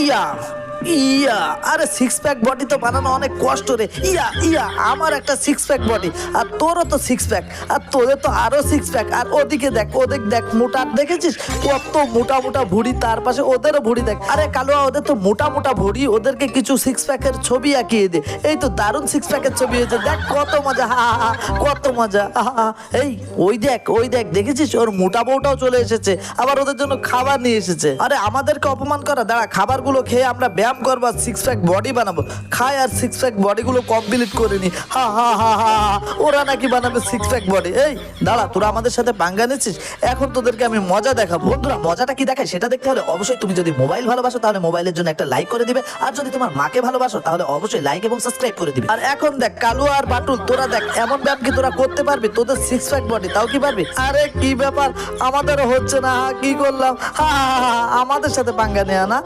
ইয়া ইয়া আরে six pack body তো বানানো অনেক কষ্ট রে। ইয়া ইয়া আমার একটা সিক্স প্যাক বডি, আর তোরও তো সিক্স প্যাক, আর তোদের তো আরো সিক্স প্যাক। আর ওদিকে দেখ, ওদিক দেখ, মোটা দেখেছিস কত মোটা মোটা ভুড়ি, তার পাশে ওদেরও ভুড়ি দেখ। আরে কালুয়া, ওদের তো মোটা মোটা ভুড়ি, ওদেরকে কিছু সিক্স প্যাকের ছবি আঁকিয়ে দে। এই তো দারুণ সিক্স প্যাকের ছবি হয়েছে, দেখ কত মজা, হা হা হা, কত মজা। আহা, এই ওই দেখ, ওই দেখ, দেখেছিস ওর মোটা বউটাও চলে এসেছে, আবার ওদের জন্য খাবার নিয়ে এসেছে। আরে আমাদেরকে অপমান করা, দাঁড়া খাবারগুলো খেয়ে আমরা ব্যায়াম করবো, সিক্স প্যাক বডি বানাবো। খাই আর সিক্স প্যাক বডি গুলো কমপ্লিট করে নি। হা হা হা হা, ওরা নাকি বানাবে সিক্স প্যাক বডি। এই দাঁড়া, তোরা আমাদের সাথে পাঙ্গা নিচ্ছিস, এখন তোদেরকে আমি মজা দেখাবো। বন্ধুরা, মজাটা কি দেখায় সেটা দেখতে হলে অবশ্যই তুমি যদি মোবাইল ভালোবাসো তাহলে মোবাইলের জন্য একটা লাইক করে দিবে, আর যদি তোমার মাকে ভালোবাসো তাহলে অবশ্যই লাইক এবং সাবস্ক্রাইব করে দিবে। আর এখন দেখ কালু আর বাটুল, তোরা দেখ এমন ব্যায়াম কি তোরা করতে পারবি? তোদের সিক্স প্যাক বডি, তাও কি পারবি? আরে কি ব্যাপার, আমাদেরও হচ্ছে না, কি করলাম? হা হা হা, আমাদের সাথে পাঙ্গা নেয়া না।